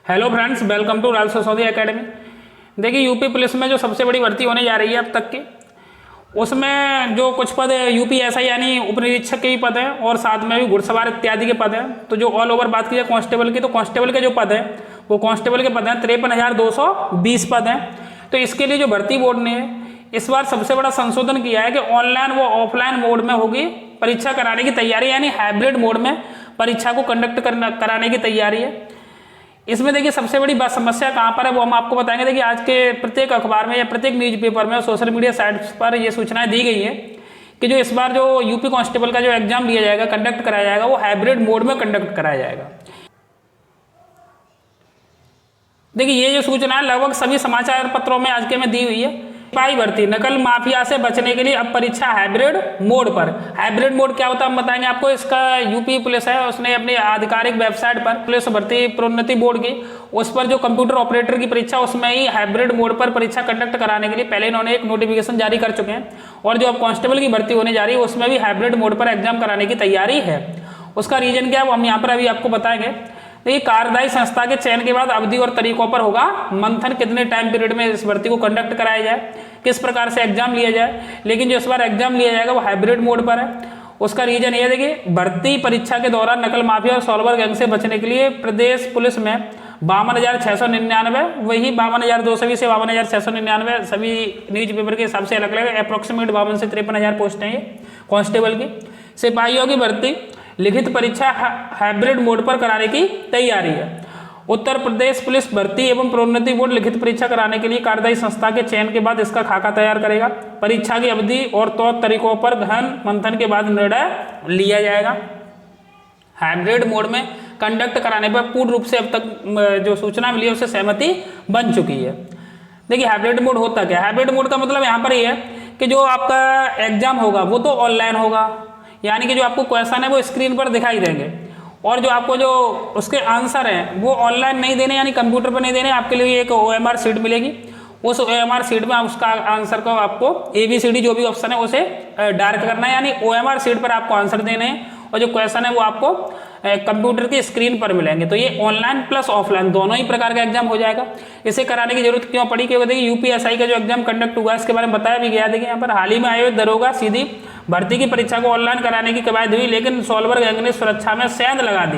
Hello friends, welcome to royal Sisodia academy. देखिए, UP police में जो सबसे बड़ी भर्ती होने जा रही है अब तक की, उसमें जो कुछ पद है यूपीएसआई यानी उप निरीक्षक के भी पद हैं और साथ में भी घुड़सवार इत्यादि के पद हैं। तो जो ऑल ओवर बात की जाए कांस्टेबल की, तो कांस्टेबल के जो पद हैं वो कांस्टेबल के पद हैं 53,220 पद हैं। तो इसके लिए जो भर्ती बोर्ड ने इस बार सबसे बड़ा संशोधन किया है कि ऑनलाइन व ऑफलाइन मोड में होगी परीक्षा कराने की तैयारी, यानी हाइब्रिड मोड में परीक्षा को कंडक्ट कराने की तैयारी है। इसमें देखिए सबसे बड़ी बात समस्या कहाँ पर है वो हम आपको बताएंगे। देखिए, आज के प्रत्येक अखबार में या प्रत्येक न्यूज़पेपर में और सोशल मीडिया साइट्स पर ये सूचनाएं दी गई है कि जो इस बार जो यूपी कांस्टेबल का जो एग्जाम लिया जाएगा, कंडक्ट कराया जाएगा, वो हाइब्रिड मोड में कंडक्ट कराया जाएगा। देखिए, ये जो सूचना है लगभग सभी समाचार पत्रों में आज के में दी हुई है। सिपाही भर्ती नकल माफिया से बचने के लिए अब परीक्षा हाइब्रिड मोड पर। हाइब्रिड मोड क्या होता है हम बताएंगे आपको। इसका यूपी पुलिस है, उसने अपनी आधिकारिक वेबसाइट पर पुलिस भर्ती प्रोन्नति बोर्ड की, उस पर जो कंप्यूटर ऑपरेटर की परीक्षा उसमें ही हाइब्रिड मोड पर परीक्षा कंडक्ट कराने के लिए पहले इन्होंने एक नोटिफिकेशन जारी कर चुके हैं। और जो अब कांस्टेबल की भर्ती होने जा रही है उसमें भी हाइब्रिड मोड पर एग्जाम कराने की तैयारी है। उसका रीजन क्या है वो हम यहाँ पर अभी आपको बताएंगे। देखिए, कार्यदायी संस्था के चयन के बाद अवधि और तरीकों पर होगा मंथन, कितने टाइम पीरियड में इस भर्ती को कंडक्ट कराया जाए, किस प्रकार से एग्जाम लिया जाए। लेकिन जो इस बार एग्जाम लिया जाएगा वो हाइब्रिड मोड पर है। उसका रीजन ये है, देखिए, भर्ती परीक्षा के दौरान नकल माफिया और सॉल्वर गैंग से बचने के लिए प्रदेश पुलिस में 52,699, वही 52,220 से 52,699 सभी न्यूज पेपर के हिसाब से अलग अलग अप्रोक्सीमेट 52 से 53,000 पोस्टें हैं कांस्टेबल की। सिपाहियों की भर्ती लिखित परीक्षा हाइब्रिड मोड पर कराने की तैयारी है। उत्तर प्रदेश पुलिस भर्ती एवं प्रोन्नति बोर्ड लिखित परीक्षा कराने के लिए कार्यदायी संस्था के चयन के बाद इसका खाका तैयार करेगा। परीक्षा की अवधि और तौर तरीकों पर गहन मंथन के बाद निर्णय लिया जाएगा। हाइब्रिड मोड में कंडक्ट कराने पर पूर्ण रूप से अब तक जो सूचना मिली है उससे सहमति बन चुकी है। देखिए, हाइब्रिड मोड होता क्या है। हाइब्रिड मोड का मतलब यहाँ पर ये है कि जो आपका एग्जाम होगा वो तो ऑनलाइन होगा, यानी कि जो आपको क्वेश्चन है वो स्क्रीन पर दिखाई देंगे और जो आपको जो उसके आंसर हैं वो ऑनलाइन नहीं देने, यानी कंप्यूटर पर नहीं देने। आपके लिए एक OMR शीट मिलेगी, उस OMR शीट में उसका आंसर को आपको ABCD जो भी ऑप्शन है उसे डार्क करना है, यानी OMR शीट पर आपको आंसर देने हैं और जो क्वेश्चन है वो आपको कंप्यूटर की स्क्रीन पर मिलेंगे। तो ये ऑनलाइन प्लस ऑफलाइन दोनों ही प्रकार का एग्जाम हो जाएगा। इसे कराने की जरूरत क्यों पड़ी, क्योंकि देखिए UPSI का जो एग्जाम कंडक्ट हुआ इसके बारे में बताया भी गया। देखिए, यहाँ पर हाल ही में आयोजित दरोगा सीधी भर्ती की परीक्षा को ऑनलाइन कराने की कवायद हुई, लेकिन सॉल्वर गैंग ने सुरक्षा में सेंध लगा दी।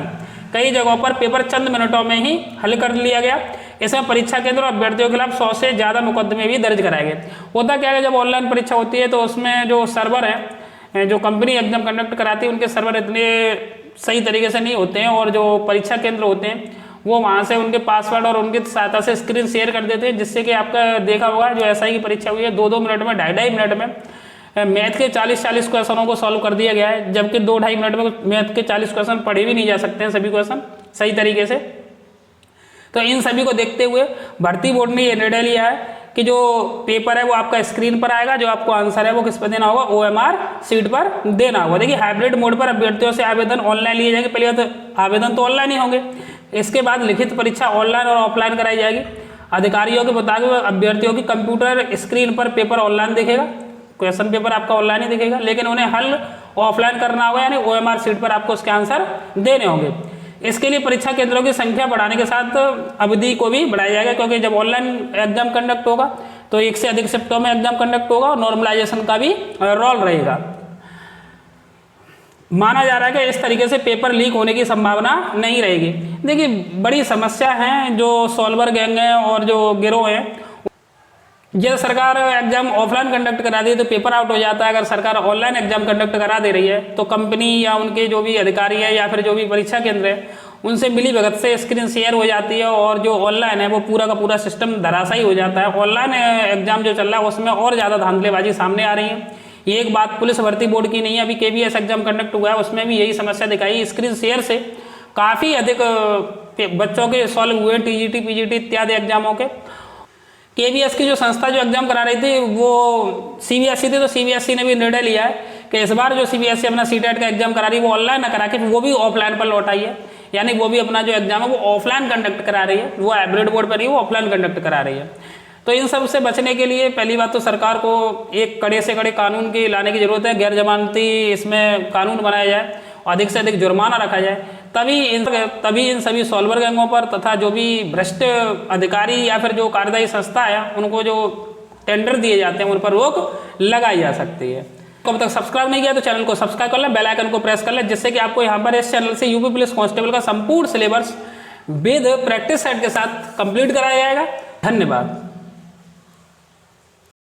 कई जगहों पर पेपर चंद मिनटों में ही हल कर लिया गया। इसमें परीक्षा केंद्र और अभ्यर्थियों के खिलाफ 100 से ज़्यादा मुकदमे भी दर्ज कराए गए। होता क्या है, जब ऑनलाइन परीक्षा होती है तो उसमें जो सर्वर है, जो कंपनी एग्जाम कंडक्ट कराती है, उनके सर्वर इतने सही तरीके से नहीं होते हैं और जो परीक्षा केंद्र होते हैं वो वहाँ से उनके पासवर्ड और उनकी सहायता से स्क्रीन शेयर कर देते हैं, जिससे कि आपका देखा होगा जो SI की परीक्षा हुई है 2-2 मिनट में, 2.5 मिनट में मैथ के 40-40 क्वेश्चनों को सॉल्व कर दिया गया है, जबकि 2-2.5 मिनट में मैथ के 40 क्वेश्चन पढ़े भी नहीं जा सकते हैं सभी क्वेश्चन सही तरीके से। तो इन सभी को देखते हुए भर्ती बोर्ड ने यह निर्णय लिया है कि जो पेपर है वो आपका स्क्रीन पर आएगा, जो आपको आंसर है वो किस पर देना होगा, OMR शीट पर देना होगा। देखिए, हाइब्रिड मोड पर अभ्यर्थियों से आवेदन ऑनलाइन लिए जाएंगे। पहले तो आवेदन तो ऑनलाइन ही होंगे, इसके बाद लिखित परीक्षा ऑनलाइन और ऑफलाइन कराई जाएगी। अधिकारियों के मुताबिक अभ्यर्थियों की कंप्यूटर स्क्रीन पर पेपर ऑनलाइन दिखेगा, क्वेश्चन पेपर आपका ऑनलाइन ही दिखेगा, लेकिन उन्हें हल ऑफलाइन करना होगा, यानी OMR शीट पर आपको उसके आंसर देने होंगे। इसके लिए परीक्षा केंद्रों की संख्या बढ़ाने के साथ अवधि को भी बढ़ाया जाएगा, क्योंकि जब ऑनलाइन एग्जाम कंडक्ट होगा तो एक से अधिक शिफ्टों में एग्जाम कंडक्ट होगा और नॉर्मलाइजेशन का भी रोल रहेगा। माना जा रहा है कि इस तरीके से पेपर लीक होने की संभावना नहीं रहेगी। देखिए, बड़ी समस्या है जो सॉल्वर गैंग है और जो गिरोह है। जब सरकार एग्जाम ऑफलाइन कंडक्ट करा दी तो पेपर आउट हो जाता है। अगर सरकार ऑनलाइन एग्जाम कंडक्ट करा दे रही है तो कंपनी या उनके जो भी अधिकारी है या फिर जो भी परीक्षा केंद्र है उनसे मिली भगत से स्क्रीन शेयर हो जाती है और जो ऑनलाइन है वो पूरा का पूरा सिस्टम धराशायी हो जाता है। ऑनलाइन एग्जाम जो चल रहा है उसमें और ज़्यादा धांधलेबाजी सामने आ रही है। ये एक बात पुलिस भर्ती बोर्ड की नहीं है, अभी KVS एग्जाम कंडक्ट हुआ है उसमें भी यही समस्या दिखाई। स्क्रीन शेयर से काफ़ी अधिक बच्चों के सॉल्व हुए TGT PGT इत्यादि एग्जामों के। KVS की जो संस्था जो एग्जाम करा रही थी वो CBSE थी, तो CBSE ने भी निर्णय लिया है कि इस बार जो CBSE अपना CTET का एग्जाम करा रही है वो ऑनलाइन ना करा के वो भी ऑफलाइन पर लौट आई है, यानी वो भी अपना जो एग्जाम है वो ऑफलाइन कंडक्ट करा रही है, वो हाइब्रिड बोर्ड पर ही वो ऑफलाइन कंडक्ट करा रही है। तो इन सब से बचने के लिए पहली बात तो सरकार को एक कड़े से कड़े कानून की लाने की जरूरत है। गैर जमानती इसमें कानून बनाया जाए, अधिक से अधिक जुर्माना रखा जाए तभी इन सभी सॉल्वर गैंगों पर तथा जो भी भ्रष्ट अधिकारी या फिर जो कार्यदायी संस्था है उनको जो टेंडर दिए जाते हैं उन पर रोक लगाई जा सकती है। तो अब तक सब्सक्राइब नहीं किया तो चैनल को सब्सक्राइब कर लें, बेल आइकन को प्रेस कर लें, जिससे कि आपको यहाँ पर इस चैनल से यूपी पुलिस कांस्टेबल का संपूर्ण सिलेबस विद प्रैक्टिस सेट के साथ कंप्लीट कराया जाएगा। धन्यवाद।